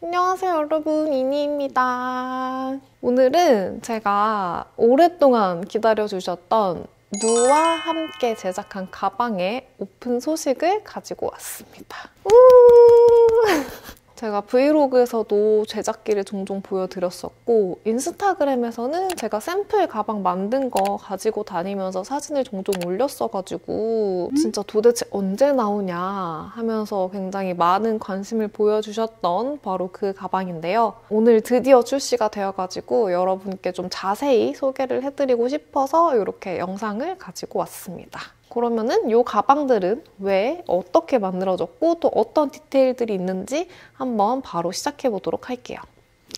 안녕하세요 여러분, 이니입니다. 오늘은 제가 오랫동안 기다려주셨던 누와 함께 제작한 가방의 오픈 소식을 가지고 왔습니다. 제가 브이로그에서도 제작기를 종종 보여드렸었고 인스타그램에서는 제가 샘플 가방 만든 거 가지고 다니면서 사진을 종종 올렸어가지고 진짜 도대체 언제 나오냐 하면서 굉장히 많은 관심을 보여주셨던 바로 그 가방인데요. 오늘 드디어 출시가 되어가지고 여러분께 좀 자세히 소개를 해드리고 싶어서 이렇게 영상을 가지고 왔습니다. 그러면은 이 가방들은 왜 어떻게 만들어졌고 또 어떤 디테일들이 있는지 한번 바로 시작해 보도록 할게요.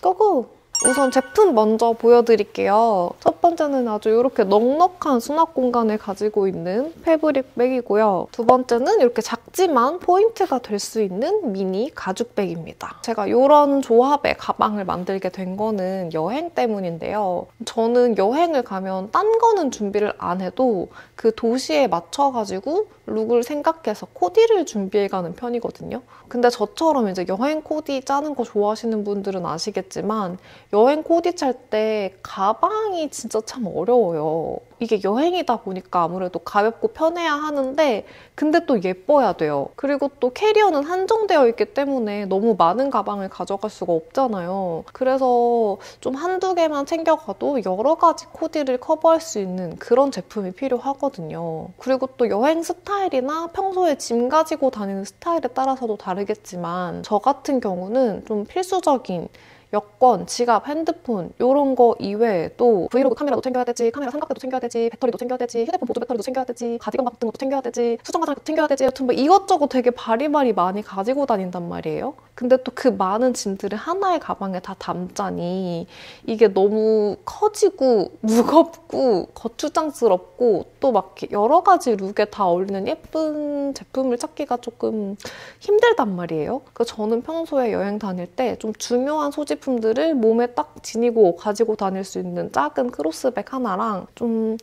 고고! 우선 제품 먼저 보여드릴게요. 첫 번째는 아주 이렇게 넉넉한 수납 공간을 가지고 있는 패브릭 백이고요. 두 번째는 이렇게 작지만 포인트가 될 수 있는 미니 가죽백입니다. 제가 이런 조합의 가방을 만들게 된 거는 여행 때문인데요. 저는 여행을 가면 딴 거는 준비를 안 해도 그 도시에 맞춰가지고 룩을 생각해서 코디를 준비해가는 편이거든요. 근데 저처럼 이제 여행 코디 짜는 거 좋아하시는 분들은 아시겠지만 여행 코디 짤 때 가방이 진짜 참 어려워요. 이게 여행이다 보니까 아무래도 가볍고 편해야 하는데 근데 또 예뻐야 돼요. 그리고 또 캐리어는 한정되어 있기 때문에 너무 많은 가방을 가져갈 수가 없잖아요. 그래서 좀 한두 개만 챙겨가도 여러 가지 코디를 커버할 수 있는 그런 제품이 필요하거든요. 그리고 또 여행 스타일이나 평소에 짐 가지고 다니는 스타일에 따라서도 다르겠지만 저 같은 경우는 좀 필수적인 여권, 지갑, 핸드폰 이런 거 이외에도 브이로그 카메라도 챙겨야 되지, 카메라 삼각대도 챙겨야 되지, 배터리도 챙겨야 되지, 휴대폰 보조 배터리도 챙겨야 되지, 가디건 같은 것도 챙겨야 되지, 수정 화장도 챙겨야 되지, 여튼 뭐 이것저것 되게 바리바리 많이 가지고 다닌단 말이에요. 근데 또 그 많은 짐들을 하나의 가방에 다 담자니 이게 너무 커지고 무겁고 거추장스럽고 또 막 여러 가지 룩에 다 어울리는 예쁜 제품을 찾기가 조금 힘들단 말이에요. 그래서 저는 평소에 여행 다닐 때 좀 중요한 소지품들을 몸에 딱 지니고 가지고 다닐 수 있는 작은 크로스백 하나랑 좀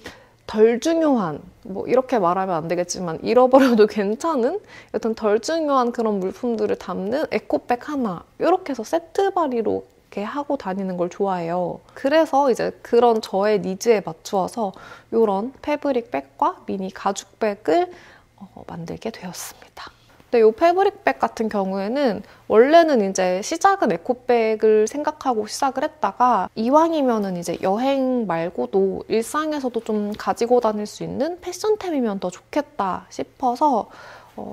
덜 중요한, 뭐 이렇게 말하면 안 되겠지만 잃어버려도 괜찮은 여튼 덜 중요한 그런 물품들을 담는 에코백 하나 이렇게 해서 세트 발이로 이렇게 하고 다니는 걸 좋아해요. 그래서 이제 그런 저의 니즈에 맞추어서 이런 패브릭 백과 미니 가죽백을 만들게 되었습니다. 근데 이 패브릭백 같은 경우에는 원래는 이제 시작은 에코백을 생각하고 시작을 했다가 이왕이면은 이제 여행 말고도 일상에서도 좀 가지고 다닐 수 있는 패션템이면 더 좋겠다 싶어서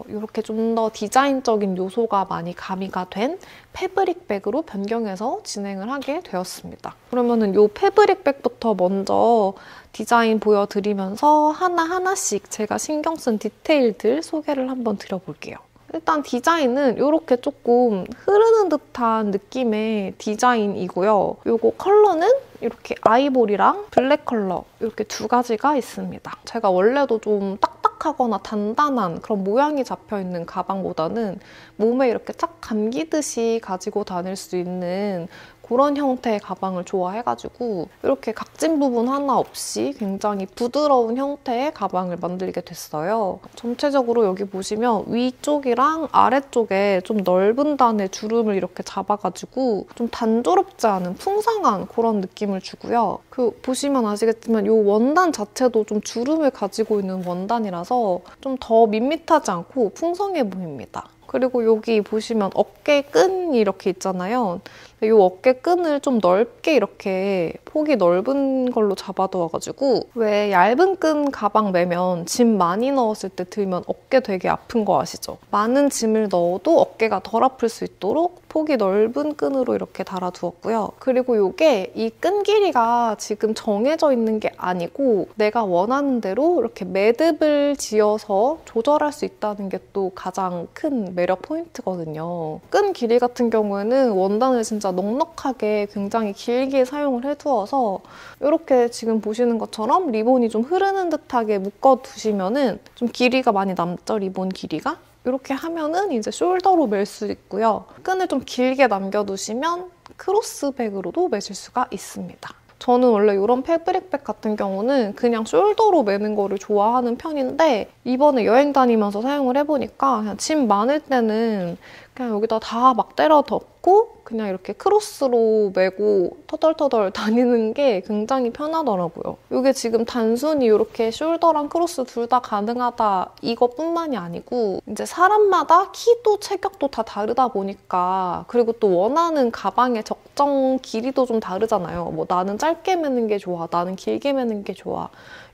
이렇게 좀 더 디자인적인 요소가 많이 가미가 된 패브릭백으로 변경해서 진행을 하게 되었습니다. 그러면은 이 패브릭백부터 먼저 디자인 보여드리면서 하나하나씩 제가 신경 쓴 디테일들 소개를 한번 드려볼게요. 일단 디자인은 이렇게 조금 흐르는 듯한 느낌의 디자인이고요. 이거 컬러는 이렇게 아이보리랑 블랙 컬러 이렇게 두 가지가 있습니다. 제가 원래도 좀 딱딱하거나 단단한 그런 모양이 잡혀있는 가방보다는 몸에 이렇게 착 감기듯이 가지고 다닐 수 있는 그런 형태의 가방을 좋아해가지고 이렇게 각진 부분 하나 없이 굉장히 부드러운 형태의 가방을 만들게 됐어요. 전체적으로 여기 보시면 위쪽이랑 아래쪽에 좀 넓은 단의 주름을 이렇게 잡아가지고 좀 단조롭지 않은 풍성한 그런 느낌을 주고요. 보시면 아시겠지만 이 원단 자체도 좀 주름을 가지고 있는 원단이라서 좀 더 밋밋하지 않고 풍성해 보입니다. 그리고 여기 보시면 어깨끈이 이렇게 있잖아요. 이 어깨끈을 좀 넓게 이렇게 폭이 넓은 걸로 잡아두어가지고 왜 얇은 끈 가방 매면 짐 많이 넣었을 때 들면 어깨 되게 아픈 거 아시죠? 많은 짐을 넣어도 어깨가 덜 아플 수 있도록 폭이 넓은 끈으로 이렇게 달아두었고요. 그리고 이게 이 끈 길이가 지금 정해져 있는 게 아니고 내가 원하는 대로 이렇게 매듭을 지어서 조절할 수 있다는 게 또 가장 큰 매력 포인트거든요. 끈 길이 같은 경우에는 원단을 진짜 넉넉하게 굉장히 길게 사용을 해두어서 이렇게 지금 보시는 것처럼 리본이 좀 흐르는 듯하게 묶어두시면은 좀 길이가 많이 남죠, 리본 길이가? 이렇게 하면은 이제 숄더로 멜 수 있고요. 끈을 좀 길게 남겨두시면 크로스백으로도 매실 수가 있습니다. 저는 원래 이런 패브릭백 같은 경우는 그냥 숄더로 매는 거를 좋아하는 편인데 이번에 여행 다니면서 사용을 해보니까 그냥 짐 많을 때는 그냥 여기다 다 막 때려 덮고 그냥 이렇게 크로스로 메고 터덜터덜 다니는 게 굉장히 편하더라고요. 이게 지금 단순히 이렇게 숄더랑 크로스 둘 다 가능하다 이것뿐만이 아니고 이제 사람마다 키도 체격도 다 다르다 보니까 그리고 또 원하는 가방의 적정 길이도 좀 다르잖아요. 뭐 나는 짧게 매는 게 좋아, 나는 길게 매는 게 좋아.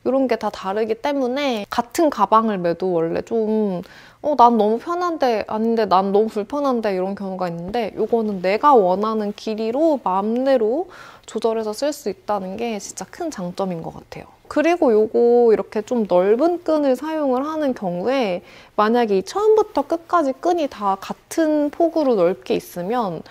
이런 게 다 다르기 때문에 같은 가방을 매도 원래 좀 난 너무 편한데 아닌데 난 너무 불편한데 이런 경우가 있는데 이거는 내가 원하는 길이로 마음대로 조절해서 쓸 수 있다는 게 진짜 큰 장점인 것 같아요. 그리고 요거 이렇게 좀 넓은 끈을 사용을 하는 경우에 만약에 이 처음부터 끝까지 끈이 다 같은 폭으로 넓게 있으면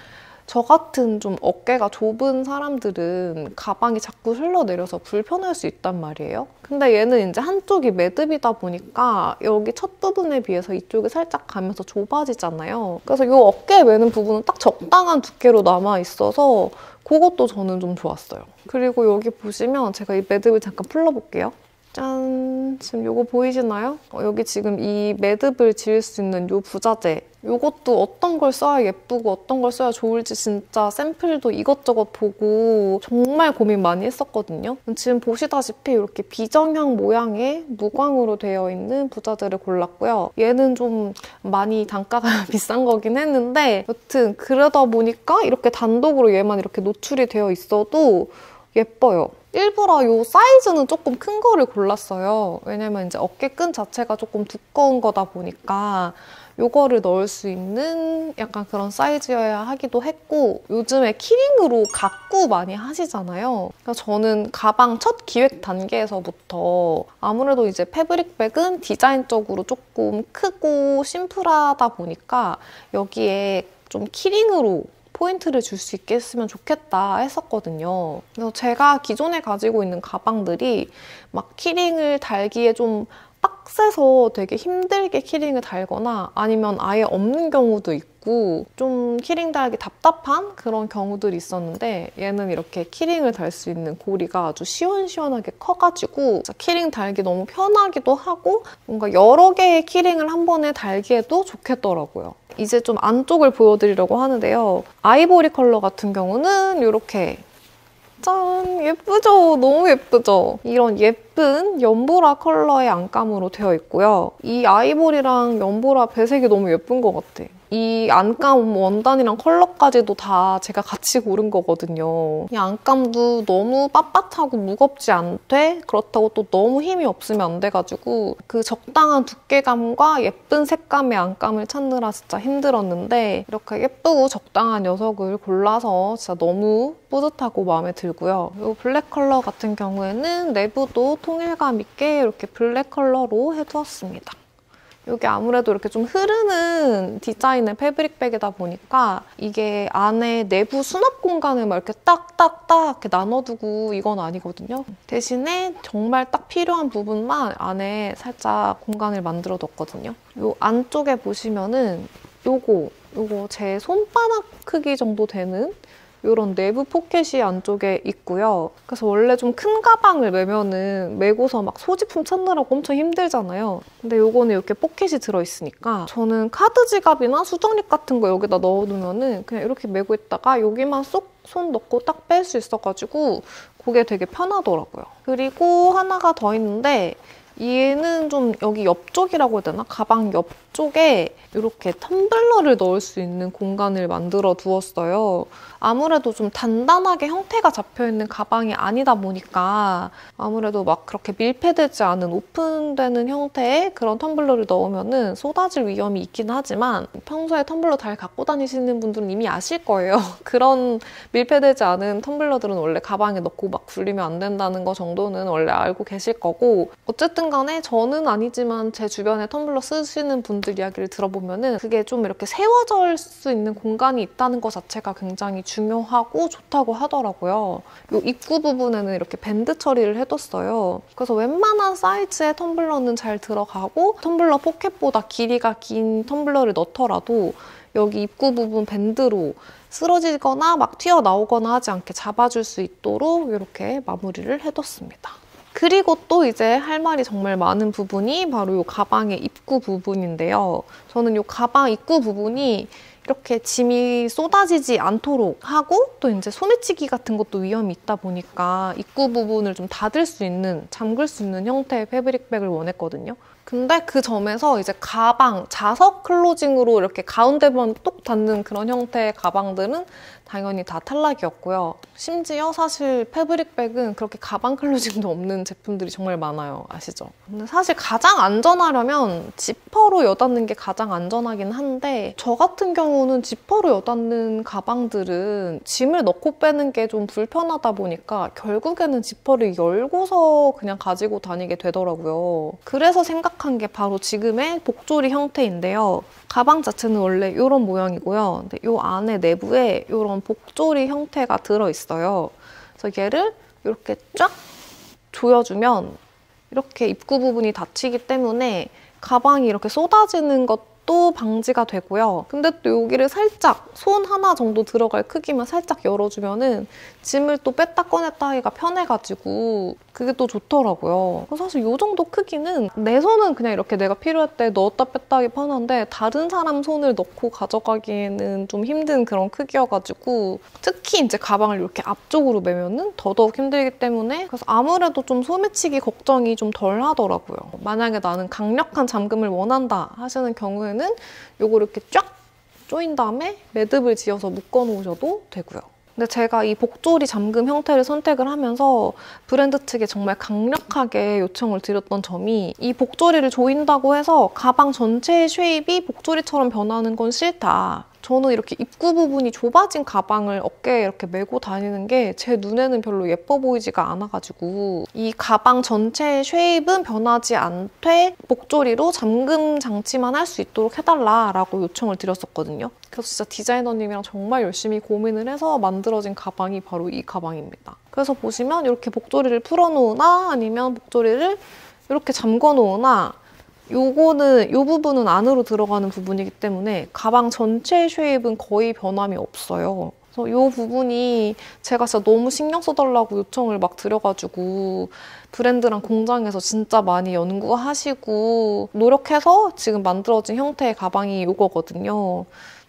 저 같은 좀 어깨가 좁은 사람들은 가방이 자꾸 흘러내려서 불편할 수 있단 말이에요. 근데 얘는 이제 한쪽이 매듭이다 보니까 여기 첫 부분에 비해서 이쪽이 살짝 가면서 좁아지잖아요. 그래서 이 어깨에 매는 부분은 딱 적당한 두께로 남아있어서 그것도 저는 좀 좋았어요. 그리고 여기 보시면 제가 이 매듭을 잠깐 풀러볼게요. 짠! 지금 이거 보이시나요? 여기 지금 이 매듭을 지을 수 있는 이 부자재 이것도 어떤 걸 써야 예쁘고 어떤 걸 써야 좋을지 진짜 샘플도 이것저것 보고 정말 고민 많이 했었거든요. 지금 보시다시피 이렇게 비정형 모양의 무광으로 되어 있는 부자재를 골랐고요. 얘는 좀 많이 단가가 비싼 거긴 했는데 여튼 그러다 보니까 이렇게 단독으로 얘만 이렇게 노출이 되어 있어도 예뻐요. 일부러 이 사이즈는 조금 큰 거를 골랐어요. 왜냐면 이제 어깨끈 자체가 조금 두꺼운 거다 보니까 이거를 넣을 수 있는 약간 그런 사이즈여야 하기도 했고 요즘에 키링으로 가꾸 많이 하시잖아요. 그래서 저는 가방 첫 기획 단계에서부터 아무래도 이제 패브릭백은 디자인적으로 조금 크고 심플하다 보니까 여기에 좀 키링으로 포인트를 줄 수 있게 했으면 좋겠다 했었거든요. 그래서 제가 기존에 가지고 있는 가방들이 막 키링을 달기에 좀 빡세서 되게 힘들게 키링을 달거나 아니면 아예 없는 경우도 있고 좀 키링 달기 답답한 그런 경우들이 있었는데 얘는 이렇게 키링을 달 수 있는 고리가 아주 시원시원하게 커가지고 키링 달기 너무 편하기도 하고 뭔가 여러 개의 키링을 한 번에 달기에도 좋겠더라고요. 이제 좀 안쪽을 보여드리려고 하는데요. 아이보리 컬러 같은 경우는 이렇게 짠! 예쁘죠? 너무 예쁘죠? 이런 예쁜 연보라 컬러의 안감으로 되어 있고요. 이 아이보리랑 연보라 배색이 너무 예쁜 것 같아. 이 안감 원단이랑 컬러까지도 다 제가 같이 고른 거거든요. 이 안감도 너무 빳빳하고 무겁지 않되 그렇다고 또 너무 힘이 없으면 안 돼가지고 그 적당한 두께감과 예쁜 색감의 안감을 찾느라 진짜 힘들었는데 이렇게 예쁘고 적당한 녀석을 골라서 진짜 너무 뿌듯하고 마음에 들고요. 이 블랙 컬러 같은 경우에는 내부도 통일감 있게 이렇게 블랙 컬러로 해두었습니다. 이게 아무래도 이렇게 좀 흐르는 디자인의 패브릭백이다 보니까 이게 안에 내부 수납 공간을 막 이렇게 딱딱딱 이렇게 나눠두고 이건 아니거든요. 대신에 정말 딱 필요한 부분만 안에 살짝 공간을 만들어 뒀거든요. 이 안쪽에 보시면은 요거 제 손바닥 크기 정도 되는 이런 내부 포켓이 안쪽에 있고요. 그래서 원래 좀 큰 가방을 메면은 메고서 막 소지품 찾느라고 엄청 힘들잖아요. 근데 이거는 이렇게 포켓이 들어있으니까 저는 카드 지갑이나 수정립 같은 거 여기다 넣어두면은 그냥 이렇게 메고 있다가 여기만 쏙 손 넣고 딱 뺄 수 있어가지고 그게 되게 편하더라고요. 그리고 하나가 더 있는데 얘는 좀 여기 옆쪽이라고 해야 되나? 가방 옆쪽에 이렇게 텀블러를 넣을 수 있는 공간을 만들어 두었어요. 아무래도 좀 단단하게 형태가 잡혀있는 가방이 아니다 보니까 아무래도 막 그렇게 밀폐되지 않은 오픈되는 형태의 그런 텀블러를 넣으면 쏟아질 위험이 있긴 하지만 평소에 텀블러 잘 갖고 다니시는 분들은 이미 아실 거예요. 그런 밀폐되지 않은 텀블러들은 원래 가방에 넣고 막 굴리면 안 된다는 거 정도는 원래 알고 계실 거고 어쨌든 간에 저는 아니지만 제 주변에 텀블러 쓰시는 분들 이야기를 들어보면은 그게 좀 이렇게 세워질 수 있는 공간이 있다는 것 자체가 굉장히 중요하고 좋다고 하더라고요. 이 입구 부분에는 이렇게 밴드 처리를 해뒀어요. 그래서 웬만한 사이즈의 텀블러는 잘 들어가고 텀블러 포켓보다 길이가 긴 텀블러를 넣더라도 여기 입구 부분 밴드로 쓰러지거나 막 튀어나오거나 하지 않게 잡아줄 수 있도록 이렇게 마무리를 해뒀습니다. 그리고 또 이제 할 말이 정말 많은 부분이 바로 이 가방의 입구 부분인데요. 저는 이 가방 입구 부분이 이렇게 짐이 쏟아지지 않도록 하고 또 이제 소매치기 같은 것도 위험이 있다 보니까 입구 부분을 좀 닫을 수 있는, 잠글 수 있는 형태의 패브릭백을 원했거든요. 근데 그 점에서 이제 가방, 자석 클로징으로 이렇게 가운데만 똑 닫는 그런 형태의 가방들은 당연히 다 탈락이었고요. 심지어 사실 패브릭백은 그렇게 가방 클로징도 없는 제품들이 정말 많아요. 아시죠? 근데 사실 가장 안전하려면 지퍼로 여닫는 게 가장 안전하긴 한데 저 같은 경우는 지퍼로 여닫는 가방들은 짐을 넣고 빼는 게 좀 불편하다 보니까 결국에는 지퍼를 열고서 그냥 가지고 다니게 되더라고요. 그래서 생각한 게 바로 지금의 복조리 형태인데요. 가방 자체는 원래 이런 모양이고요. 근데 이 안에 내부에 이런 복조리 형태가 들어있어요. 그래서 얘를 이렇게 쫙 조여주면 이렇게 입구 부분이 닫히기 때문에 가방이 이렇게 쏟아지는 것도 방지가 되고요. 근데 또 여기를 살짝 손 하나 정도 들어갈 크기만 살짝 열어주면은 짐을 또 뺐다 꺼냈다 하기가 편해가지고 그게 또 좋더라고요. 사실 이 정도 크기는 내 손은 그냥 이렇게 내가 필요할 때 넣었다 뺐다 하기 편한데 다른 사람 손을 넣고 가져가기에는 좀 힘든 그런 크기여가지고 특히 이제 가방을 이렇게 앞쪽으로 매면은 더더욱 힘들기 때문에 그래서 아무래도 좀 소매치기 걱정이 좀 덜 하더라고요. 만약에 나는 강력한 잠금을 원한다 하시는 경우에는 요거 이렇게 쫙 조인 다음에 매듭을 지어서 묶어 놓으셔도 되고요. 근데 제가 이 복조리 잠금 형태를 선택을 하면서 브랜드 측에 정말 강력하게 요청을 드렸던 점이 이 복조리를 조인다고 해서 가방 전체의 쉐입이 복조리처럼 변하는 건 싫다. 저는 이렇게 입구 부분이 좁아진 가방을 어깨에 이렇게 메고 다니는 게 제 눈에는 별로 예뻐 보이지가 않아가지고 이 가방 전체의 쉐입은 변하지 않되 복조리로 잠금 장치만 할 수 있도록 해달라라고 요청을 드렸었거든요. 그래서 진짜 디자이너님이랑 정말 열심히 고민을 해서 만들어진 가방이 바로 이 가방입니다. 그래서 보시면 이렇게 복조리를 풀어놓으나 아니면 복조리를 이렇게 잠궈놓으나 요거는, 요 부분은 안으로 들어가는 부분이기 때문에 가방 전체의 쉐입은 거의 변함이 없어요. 그래서 요 부분이 제가 진짜 너무 신경 써달라고 요청을 막 드려가지고 브랜드랑 공장에서 진짜 많이 연구하시고 노력해서 지금 만들어진 형태의 가방이 요거거든요.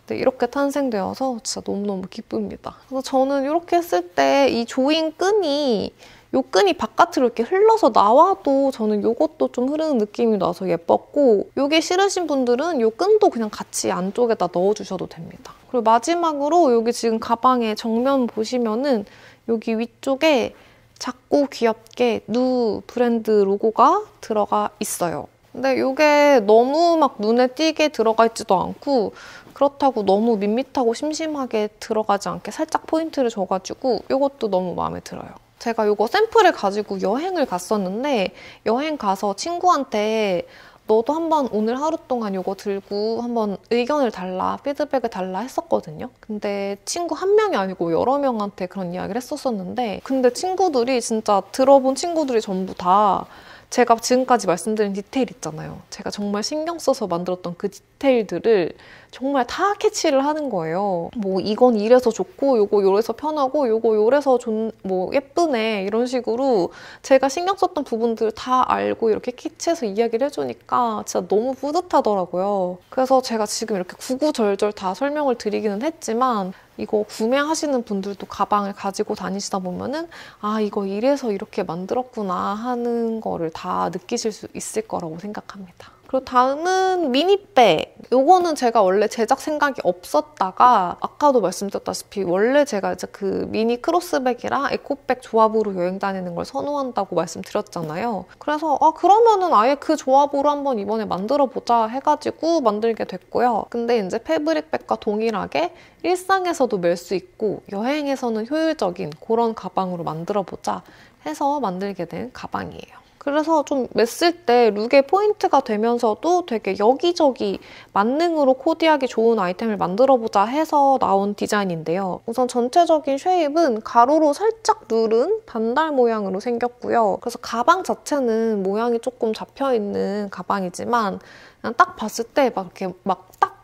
근데 이렇게 탄생되어서 진짜 너무너무 기쁩니다. 그래서 저는 이렇게 했을 때 이 조인 끈이 요 끈이 바깥으로 이렇게 흘러서 나와도 저는 요것도 좀 흐르는 느낌이 나서 예뻤고 요게 싫으신 분들은 요 끈도 그냥 같이 안쪽에다 넣어주셔도 됩니다. 그리고 마지막으로 여기 지금 가방의 정면 보시면은 여기 위쪽에 작고 귀엽게 누 브랜드 로고가 들어가 있어요. 근데 이게 너무 막 눈에 띄게 들어가 있지도 않고 그렇다고 너무 밋밋하고 심심하게 들어가지 않게 살짝 포인트를 줘가지고 이것도 너무 마음에 들어요. 제가 이거 샘플을 가지고 여행을 갔었는데 여행 가서 친구한테 너도 한번 오늘 하루 동안 이거 들고 한번 의견을 달라, 피드백을 달라 했었거든요. 근데 친구 한 명이 아니고 여러 명한테 그런 이야기를 했었는데 근데 친구들이 진짜 들어본 친구들이 전부 다 제가 지금까지 말씀드린 디테일 있잖아요. 제가 정말 신경 써서 만들었던 그 디테일들을 정말 다 캐치를 하는 거예요. 뭐 이건 이래서 좋고 요거 요래서 편하고 요거 요래서 뭐 예쁘네 이런 식으로 제가 신경 썼던 부분들을 다 알고 이렇게 캐치해서 이야기를 해주니까 진짜 너무 뿌듯하더라고요. 그래서 제가 지금 이렇게 구구절절 다 설명을 드리기는 했지만 이거 구매하시는 분들도 가방을 가지고 다니시다 보면은 아 이거 이래서 이렇게 만들었구나 하는 거를 다 느끼실 수 있을 거라고 생각합니다. 그리고 다음은 미니백. 요거는 제가 원래 제작 생각이 없었다가 아까도 말씀드렸다시피 원래 제가 이제 그 미니 크로스백이랑 에코백 조합으로 여행 다니는 걸 선호한다고 말씀드렸잖아요. 그래서 그러면은 아예 그 조합으로 한번 이번에 만들어보자 해가지고 만들게 됐고요. 근데 이제 패브릭백과 동일하게 일상에서도 멜 수 있고 여행에서는 효율적인 그런 가방으로 만들어보자 해서 만들게 된 가방이에요. 그래서 좀 맸을 때 룩의 포인트가 되면서도 되게 여기저기 만능으로 코디하기 좋은 아이템을 만들어보자 해서 나온 디자인인데요. 우선 전체적인 쉐입은 가로로 살짝 누른 반달 모양으로 생겼고요. 그래서 가방 자체는 모양이 조금 잡혀있는 가방이지만 그냥 딱 봤을 때 막 이렇게 막 딱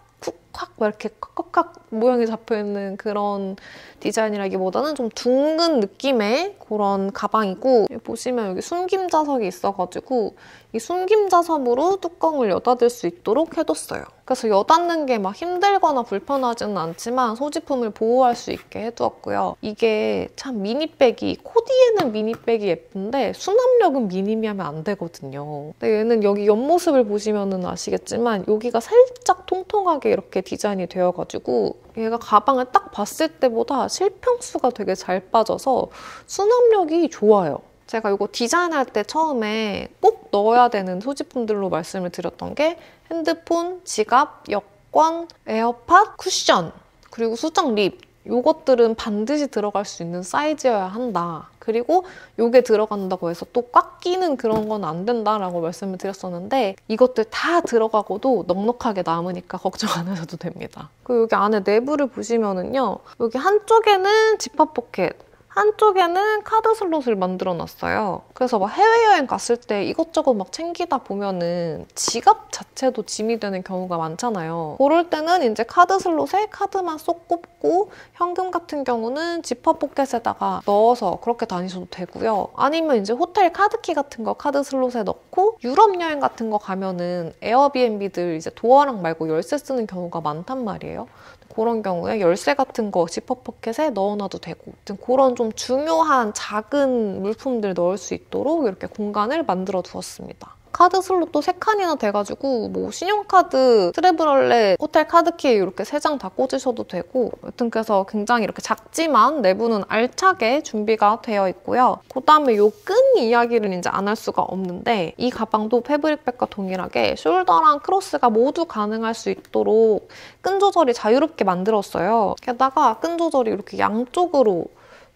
쿡콱 막 이렇게 kakkakak 모양이 잡혀있는 그런 디자인이라기보다는 좀 둥근 느낌의 그런 가방이고 보시면 여기 숨김 자석이 있어가지고 이 숨김 자석으로 뚜껑을 여닫을 수 있도록 해뒀어요. 그래서 여닫는 게 막 힘들거나 불편하지는 않지만 소지품을 보호할 수 있게 해두었고요. 이게 참 미니백이, 코디에는 미니백이 예쁜데 수납력은 미니미하면 안 되거든요. 근데 얘는 여기 옆모습을 보시면 아시겠지만 여기가 살짝 통통하게 이렇게 디자인이 되어가지고 얘가 가방을 딱 봤을 때보다 실평수가 되게 잘 빠져서 수납력이 좋아요. 제가 이거 디자인할 때 처음에 꼭 넣어야 되는 소지품들로 말씀을 드렸던 게 핸드폰, 지갑, 여권, 에어팟, 쿠션, 그리고 수정 립. 이것들은 반드시 들어갈 수 있는 사이즈여야 한다. 그리고 이게 들어간다고 해서 또 꽉 끼는 그런 건 안 된다라고 말씀을 드렸었는데 이것들 다 들어가고도 넉넉하게 남으니까 걱정 안 하셔도 됩니다. 그리고 여기 안에 내부를 보시면은요. 여기 한쪽에는 지퍼 포켓, 한쪽에는 카드 슬롯을 만들어놨어요. 그래서 막 해외여행 갔을 때 이것저것 막 챙기다 보면은 지갑 자체도 짐이 되는 경우가 많잖아요. 그럴 때는 이제 카드 슬롯에 카드만 쏙 꼽고 현금 같은 경우는 지퍼 포켓에다가 넣어서 그렇게 다니셔도 되고요. 아니면 이제 호텔 카드키 같은 거 카드 슬롯에 넣고 유럽 여행 같은 거 가면은 에어비앤비들 이제 도어락 말고 열쇠 쓰는 경우가 많단 말이에요. 그런 경우에 열쇠 같은 거 지퍼 포켓에 넣어놔도 되고 그런 좀 중요한 작은 물품들 넣을 수 있도록 이렇게 공간을 만들어 두었습니다. 카드 슬롯도 3칸이나 돼가지고 뭐 신용카드, 트래블월렛, 호텔 카드키에 이렇게 3장 다 꽂으셔도 되고 여튼 그래서 굉장히 이렇게 작지만 내부는 알차게 준비가 되어 있고요. 그다음에 이 끈 이야기를 이제 안 할 수가 없는데 이 가방도 패브릭백과 동일하게 숄더랑 크로스가 모두 가능할 수 있도록 끈 조절이 자유롭게 만들었어요. 게다가 끈 조절이 이렇게 양쪽으로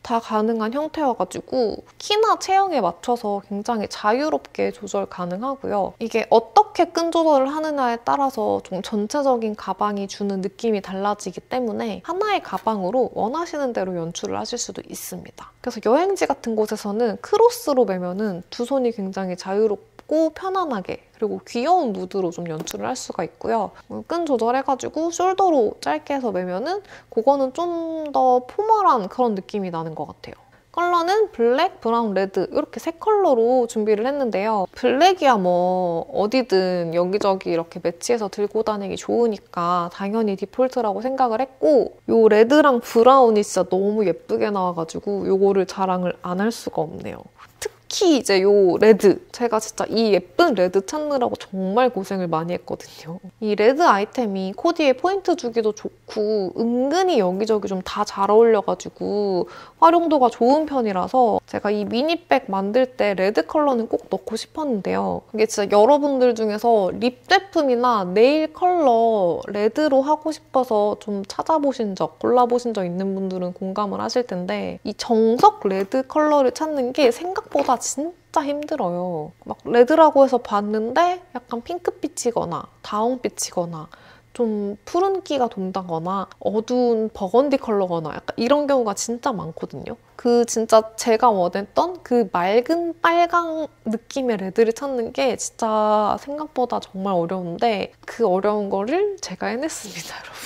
다 가능한 형태여가지고 키나 체형에 맞춰서 굉장히 자유롭게 조절 가능하고요. 이게 어떻게 끈 조절을 하느냐에 따라서 좀 전체적인 가방이 주는 느낌이 달라지기 때문에 하나의 가방으로 원하시는 대로 연출을 하실 수도 있습니다. 그래서 여행지 같은 곳에서는 크로스로 매면은 두 손이 굉장히 자유롭고 편안하게 그리고 귀여운 무드로 좀 연출을 할 수가 있고요. 끈 조절해가지고 숄더로 짧게 해서 매면은 그거는 좀 더 포멀한 그런 느낌이 나는 것 같아요. 컬러는 블랙, 브라운, 레드 이렇게 3컬러로 준비를 했는데요. 블랙이야 뭐 어디든 여기저기 이렇게 매치해서 들고 다니기 좋으니까 당연히 디폴트라고 생각을 했고 이 레드랑 브라운이 진짜 너무 예쁘게 나와가지고 이거를 자랑을 안 할 수가 없네요. 특히 이제 요 레드, 제가 진짜 이 예쁜 레드 찾느라고 정말 고생을 많이 했거든요. 이 레드 아이템이 코디에 포인트 주기도 좋고 은근히 여기저기 좀 다 잘 어울려가지고 활용도가 좋은 편이라서 제가 이 미니백 만들 때 레드 컬러는 꼭 넣고 싶었는데요. 이게 진짜 여러분들 중에서 립 제품이나 네일 컬러 레드로 하고 싶어서 좀 찾아보신 적, 골라보신 적 있는 분들은 공감을 하실 텐데 이 정석 레드 컬러를 찾는 게 생각보다 진짜 힘들어요. 막 레드라고 해서 봤는데 약간 핑크빛이거나 다홍빛이거나 좀 푸른기가 돈다거나 어두운 버건디 컬러거나 약간 이런 경우가 진짜 많거든요. 그 진짜 제가 원했던 그 맑은 빨강 느낌의 레드를 찾는 게 진짜 생각보다 정말 어려운데 그 어려운 거를 제가 해냈습니다, 여러분.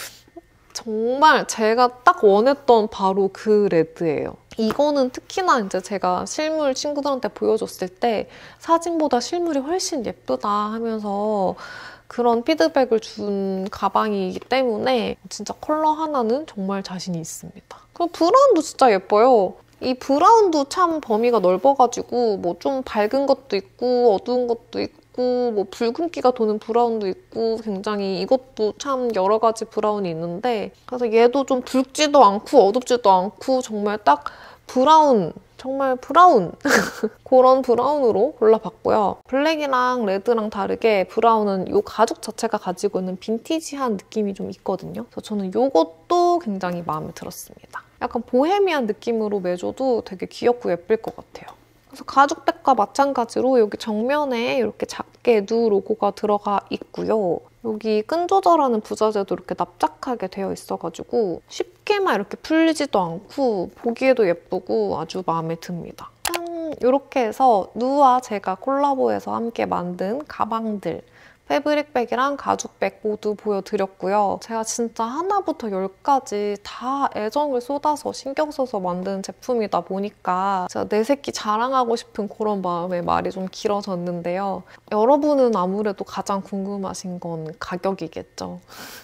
정말 제가 딱 원했던 바로 그 레드예요. 이거는 특히나 이제 제가 실물 친구들한테 보여줬을 때 사진보다 실물이 훨씬 예쁘다 하면서 그런 피드백을 준 가방이기 때문에 진짜 컬러 하나는 정말 자신이 있습니다. 그리고 브라운도 진짜 예뻐요. 이 브라운도 참 범위가 넓어가지고 뭐 좀 밝은 것도 있고 어두운 것도 있고 뭐 붉은기가 도는 브라운도 있고 굉장히 이것도 참 여러 가지 브라운이 있는데 그래서 얘도 좀 붉지도 않고 어둡지도 않고 정말 딱 브라운, 정말 브라운 그런 브라운으로 골라봤고요. 블랙이랑 레드랑 다르게 브라운은 이 가죽 자체가 가지고 있는 빈티지한 느낌이 좀 있거든요. 그래서 저는 이것도 굉장히 마음에 들었습니다. 약간 보헤미안 느낌으로 매줘도 되게 귀엽고 예쁠 것 같아요. 그래서 가죽백과 마찬가지로 여기 정면에 이렇게 작게 누 로고가 들어가 있고요. 여기 끈 조절하는 부자재도 이렇게 납작하게 되어 있어가지고 쉽게만 이렇게 풀리지도 않고 보기에도 예쁘고 아주 마음에 듭니다. 짠! 이렇게 해서 누와 제가 콜라보해서 함께 만든 가방들 패브릭백이랑 가죽백 모두 보여드렸고요. 제가 진짜 하나부터 열까지 다 애정을 쏟아서 신경 써서 만든 제품이다 보니까 제가 내 새끼 자랑하고 싶은 그런 마음에 말이 좀 길어졌는데요. 여러분은 아무래도 가장 궁금하신 건 가격이겠죠.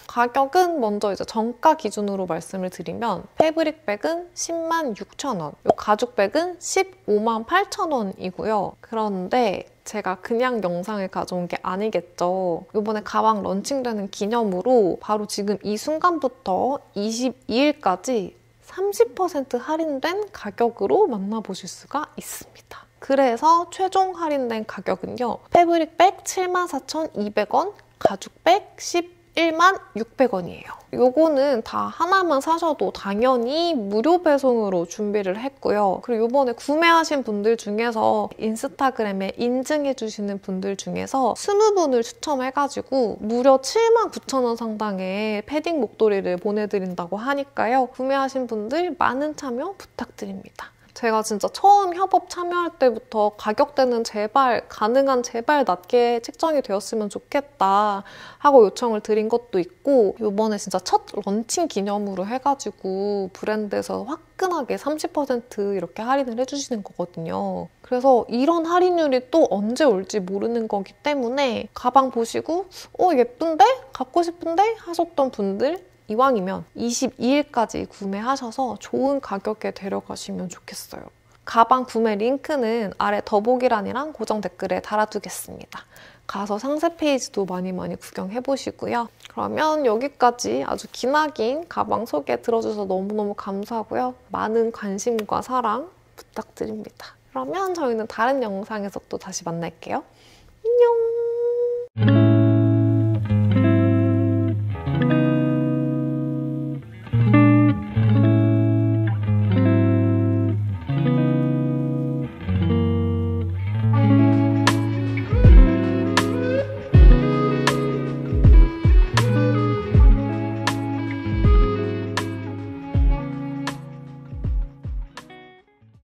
가격은 먼저 이제 정가 기준으로 말씀을 드리면 패브릭백은 10만 6천 원, 가죽백은 15만 8천 원이고요. 그런데 제가 그냥 영상을 가져온 게 아니겠죠. 이번에 가방 런칭되는 기념으로 바로 지금 이 순간부터 22일까지 30% 할인된 가격으로 만나보실 수가 있습니다. 그래서 최종 할인된 가격은요. 패브릭백 74,200원, 가죽백 11만 600원이에요. 요거는 다 하나만 사셔도 당연히 무료 배송으로 준비를 했고요. 그리고 요번에 구매하신 분들 중에서 인스타그램에 인증해주시는 분들 중에서 20분을 추첨해가지고 무려 79,000원 상당의 패딩 목도리를 보내드린다고 하니까요. 구매하신 분들 많은 참여 부탁드립니다. 제가 진짜 처음 협업 참여할 때부터 가격대는 제발 가능한 제발 낮게 책정이 되었으면 좋겠다 하고 요청을 드린 것도 있고 이번에 진짜 첫 런칭 기념으로 해가지고 브랜드에서 화끈하게 30% 이렇게 할인을 해주시는 거거든요. 그래서 이런 할인율이 또 언제 올지 모르는 거기 때문에 가방 보시고 예쁜데? 갖고 싶은데? 하셨던 분들 이왕이면 22일까지 구매하셔서 좋은 가격에 데려가시면 좋겠어요. 가방 구매 링크는 아래 더보기란이랑 고정 댓글에 달아두겠습니다. 가서 상세 페이지도 많이 구경해보시고요. 그러면 여기까지 아주 기나긴 가방 소개 들어주셔서 너무너무 감사하고요. 많은 관심과 사랑 부탁드립니다. 그러면 저희는 다른 영상에서 또 다시 만날게요. 안녕!